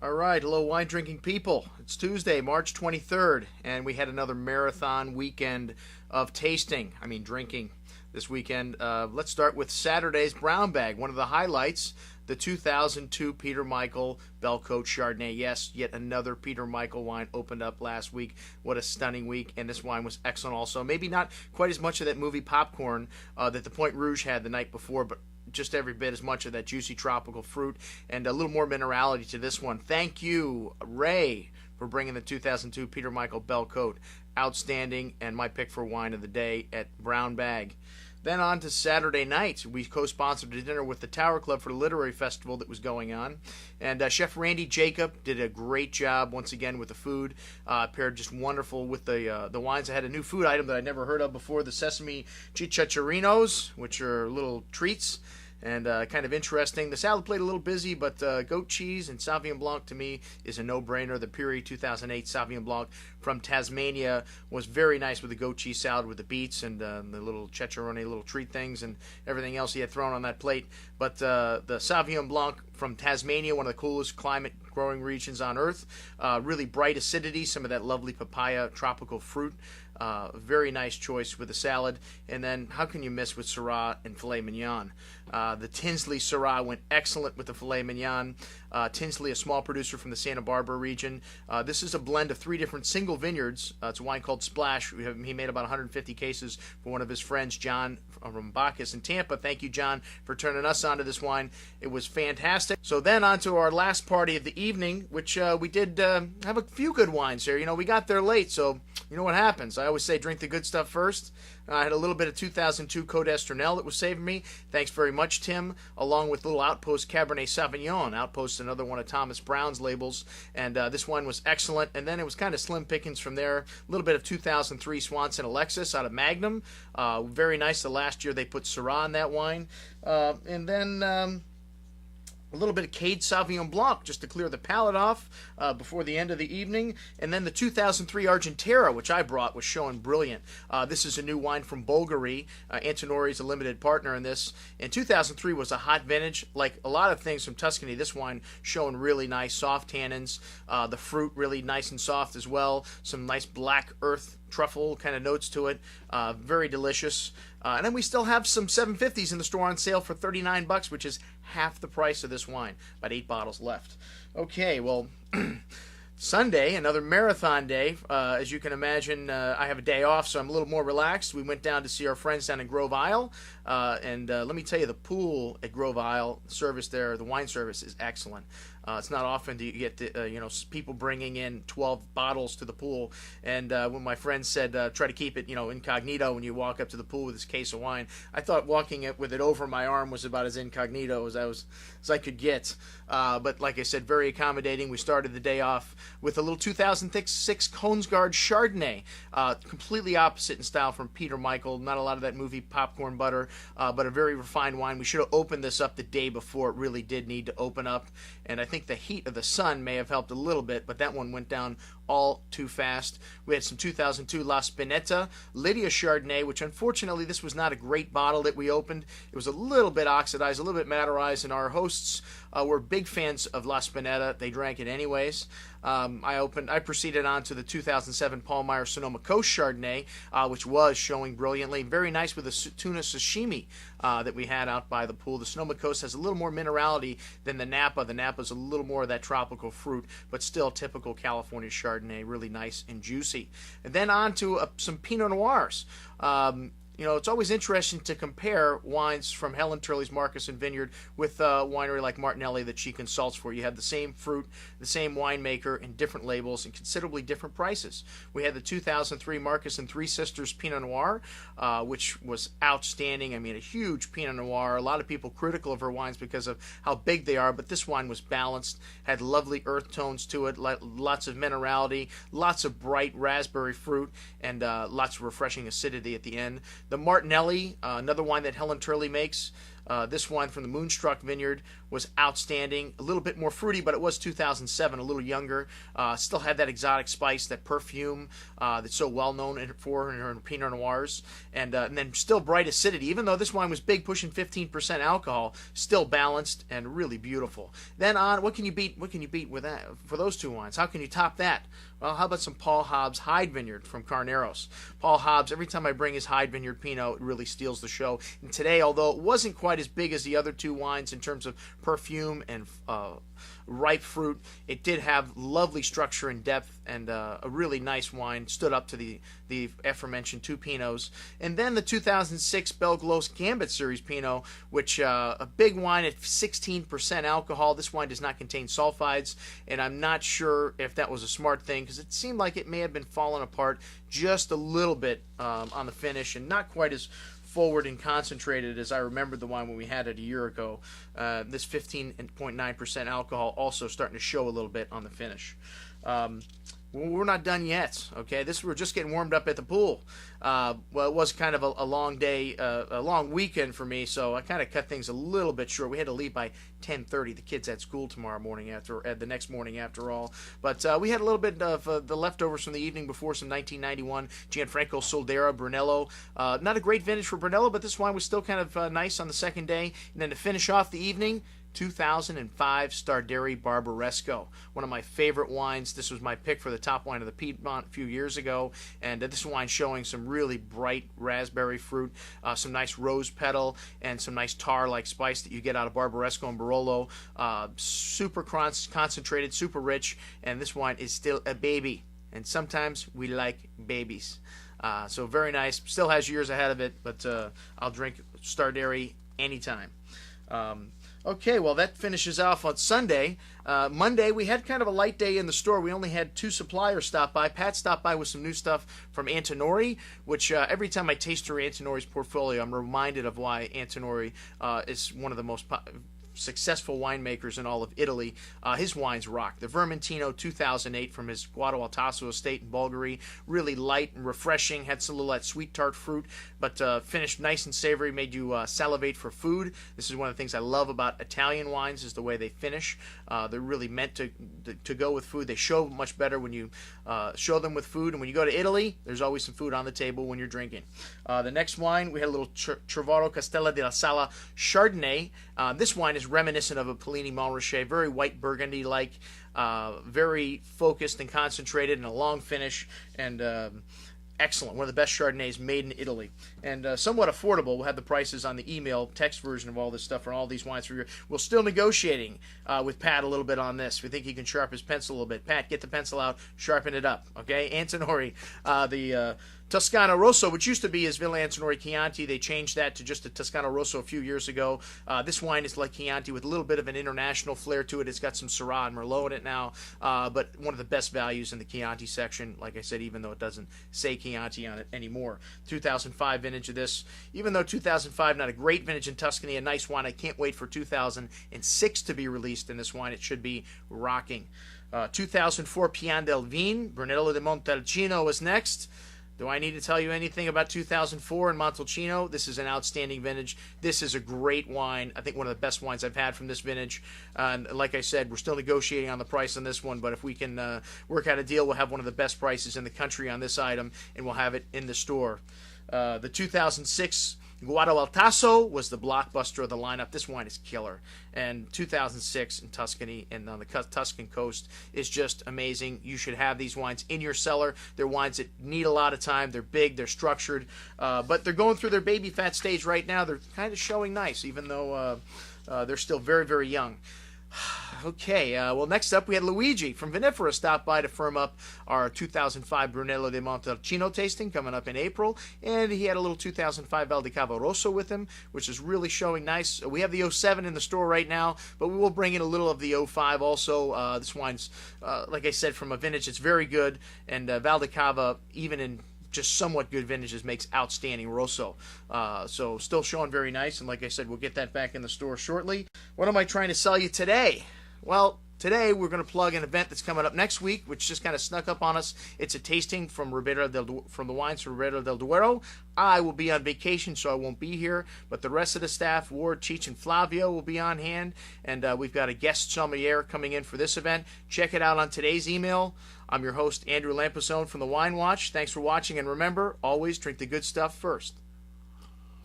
All right, hello, wine drinking people. It's Tuesday, March 23rd, and we had another marathon weekend of drinking this weekend. Let's start with Saturday's brown bag. One of the highlights, the 2002 Peter Michael Belle Côte Chardonnay. Yes, yet another Peter Michael wine opened up last week. What a stunning week, and this wine was excellent also. Maybe not quite as much of that movie popcorn that the Point Rouge had the night before, but just every bit as much of that juicy tropical fruit and a little more minerality to this one. Thank you, Ray, for bringing the 2002 Peter Michael Belle Côte. Outstanding, and my pick for wine of the day at Brown Bag. Then on to Saturday night. We co-sponsored a dinner with the Tower Club for the literary festival that was going on. And Chef Randy Jacob did a great job once again with the food. Paired just wonderful with the wines. I had a new food item that I'd never heard of before, the sesame chicharrinos, which are little treats and kind of interesting. The salad plate a little busy, but goat cheese and Sauvignon Blanc to me is a no-brainer. The Puri 2008 Sauvignon Blanc from Tasmania was very nice with the goat cheese salad with the beets and the little chicharrone, little treat things and everything else he had thrown on that plate. But the Sauvignon Blanc from Tasmania, one of the coolest climate growing regions on earth, really bright acidity, some of that lovely papaya tropical fruit. Very nice choice with the salad. And then how can you miss with Syrah and filet mignon? The Tinsley Syrah went excellent with the filet mignon. Tinsley, a small producer from the Santa Barbara region. This is a blend of 3 different single vineyards. It's a wine called Splash. He made about 150 cases for one of his friends, John from Bacchus in Tampa. Thank you, John, for turning us on to this wine. It was fantastic. So then on to our last party of the evening, which we did have a few good wines here. You know, we got there late, so you know what happens. I always say drink the good stuff first. I had a little bit of 2002 Côte d'Estrennel that was saving me. Thanks very much, Tim. Along with little Outpost Cabernet Sauvignon. Outpost, another one of Thomas Brown's labels. And this one was excellent. And then it was kind of slim pickings from there. A little bit of 2003 Swanson Alexis out of Magnum. Very nice. The last year they put Syrah in that wine. And then a little bit of Cade Sauvignon Blanc just to clear the palate off before the end of the evening. And then the 2003 Argentera, which I brought, was showing brilliant. This is a new wine from Bulgari. Antinori is a limited partner in this. And 2003 was a hot vintage. Like a lot of things from Tuscany, this wine showing really nice soft tannins. The fruit really nice and soft as well. Some nice black earth truffle kind of notes to it. Very delicious. And then we still have some 750s in the store on sale for $39, which is half the price of this wine. About 8 bottles left. Okay, well, Sunday, another marathon day. As you can imagine, I have a day off, so I'm a little more relaxed. We went down to see our friends down in Grove Isle. And let me tell you, the pool at Grove Isle, service there, the wine service is excellent. It's not often do you get people bringing in 12 bottles to the pool. And when my friend said try to keep it incognito when you walk up to the pool with this case of wine, I thought walking it with it over my arm was about as incognito as I could get. But like I said, very accommodating. We started the day off with a little 2006 Kongsgaard Chardonnay, completely opposite in style from Peter Michael. Not a lot of that movie popcorn butter, but a very refined wine. We should have opened this up the day before. It really did need to open up, and I think the heat of the sun may have helped a little bit, but that one went down all too fast. We had some 2002 La Spinetta Lydia Chardonnay, which unfortunately this was not a great bottle that we opened. It was a little bit oxidized, a little bit matterized, and our hosts were big fans of La Spinetta. They drank it anyways. I proceeded on to the 2007 Paul Meyer Sonoma Coast Chardonnay, which was showing brilliantly. Very nice with the tuna sashimi that we had out by the pool. The Sonoma Coast has a little more minerality than the Napa. The Napa's a little more of that tropical fruit, but still typical California Chardonnay, really nice and juicy. And then on to some Pinot Noirs. It's always interesting to compare wines from Helen Turley's Marcus and Vineyard with a winery like Martinelli that she consults for. You have the same fruit, the same winemaker, and different labels and considerably different prices. We had the 2003 Marcus and Three Sisters Pinot Noir, which was outstanding. I mean, a huge Pinot Noir. A lot of people critical of her wines because of how big they are, but this wine was balanced, had lovely earth tones to it, lots of minerality, lots of bright raspberry fruit, and lots of refreshing acidity at the end. The Martinelli, another wine that Helen Turley makes, This wine from the Moonstruck Vineyard was outstanding. A little bit more fruity, but it was 2007, a little younger. Still had that exotic spice, that perfume that's so well known for in Pinot Noirs, and then still bright acidity. Even though this wine was big, pushing 15% alcohol, still balanced and really beautiful. Then on, what can you beat? What can you beat with that for those two wines? How can you top that? Well, how about some Paul Hobbs Hyde Vineyard from Carneros? Paul Hobbs, every time I bring his Hyde Vineyard Pinot, it really steals the show. And today, although it wasn't quite as big as the other two wines in terms of perfume and ripe fruit, it did have lovely structure and depth, and a really nice wine. Stood up to the aforementioned two Pinots. And then the 2006 Belglos Gambit Series Pinot, which a big wine at 16% alcohol. This wine does not contain sulfides, and I'm not sure if that was a smart thing, because it seemed like it may have been falling apart just a little bit on the finish, and not quite as forward and concentrated as I remembered the wine when we had it a year ago. This 15.9% alcohol also starting to show a little bit on the finish. We're not done yet, okay? We're just getting warmed up at the pool. Well, it was kind of a long day, a long weekend for me, so I kind of cut things a little bit short. We had to leave by 10:30. The kids had school tomorrow morning the next morning after all. But we had a little bit of the leftovers from the evening before, some 1991 Gianfranco Soldera Brunello. Not a great vintage for Brunello, but this wine was still kind of nice on the second day. And then to finish off the evening, 2005 Starderi Barbaresco, one of my favorite wines. This was my pick for the top wine of the Piedmont a few years ago, and this wine showing some really bright raspberry fruit, some nice rose petal, and some nice tar-like spice that you get out of Barbaresco and Barolo. Super concentrated, super rich, and this wine is still a baby, and sometimes we like babies. So very nice. Still has years ahead of it, but I'll drink Starderi anytime. Okay, well, that finishes off on Sunday. Monday, we had kind of a light day in the store. We only had two suppliers stop by. Pat stopped by with some new stuff from Antinori, which every time I taste through Antinori's portfolio, I'm reminded of why Antinori is one of the most successful winemakers in all of Italy. His wines rock. The Vermentino 2008 from his Guadaltasso estate in Bulgari, really light and refreshing, had some little that sweet tart fruit, but finished nice and savory, made you salivate for food. This is one of the things I love about Italian wines, is the way they finish. They're really meant to go with food. They show much better when you show them with food, and when you go to Italy, there's always some food on the table when you're drinking. The next wine, we had a little Trevorrow Castella della Sala Chardonnay. This wine is reminiscent of a Polini Montrachet, very white burgundy-like, very focused and concentrated, and a long finish, and excellent. One of the best Chardonnays made in Italy, and somewhat affordable. We'll have the prices on the email text version of all this stuff for all these wines for you. We're still negotiating with Pat a little bit on this. We think he can sharpen his pencil a little bit. Pat, get the pencil out, sharpen it up, okay? Antinori, the Toscano Rosso, which used to be his Villa Antinori Chianti. They changed that to just a Toscano Rosso a few years ago. This wine is like Chianti with a little bit of an international flair to it. It's got some Syrah and Merlot in it now, but one of the best values in the Chianti section, like I said, even though it doesn't say Chianti on it anymore. 2005 vintage of this. Even though 2005, not a great vintage in Tuscany, a nice wine. I can't wait for 2006 to be released in this wine. It should be rocking. 2004 Pian del Vin, Brunello di Montalcino was next. Do I need to tell you anything about 2004 in Montalcino? This is an outstanding vintage. This is a great wine. I think one of the best wines I've had from this vintage. And like I said, we're still negotiating on the price on this one, but if we can work out a deal, we'll have one of the best prices in the country on this item, and we'll have it in the store. The 2006 Guadaltasso was the blockbuster of the lineup. This wine is killer. And 2006 in Tuscany and on the Tuscan coast is just amazing. You should have these wines in your cellar. They're wines that need a lot of time. They're big, they're structured, but they're going through their baby fat stage right now. They're kind of showing nice, even though they're still very, very young. Okay, well, next up we had Luigi from Vinifera stop by to firm up our 2005 Brunello di Montalcino tasting coming up in April, and he had a little 2005 Valdicava Rosso with him, which is really showing nice. We have the 07 in the store right now, but we will bring in a little of the 05 also. This wine's, like I said, from a vintage, it's very good, and Valdicava, even in just somewhat good vintages, makes outstanding Rosso. So still showing very nice, and like I said, we'll get that back in the store shortly. What am I trying to sell you today? Well, Today, we're going to plug an event that's coming up next week, which just kind of snuck up on us. It's a tasting from from the wines from Ribera Del Duero. I will be on vacation, so I won't be here, but the rest of the staff, Ward, Cheech, and Flavio, will be on hand, and we've got a guest sommelier coming in for this event. Check it out on today's email. I'm your host, Andrew Lamposone from the Wine Watch. Thanks for watching, and remember, always drink the good stuff first.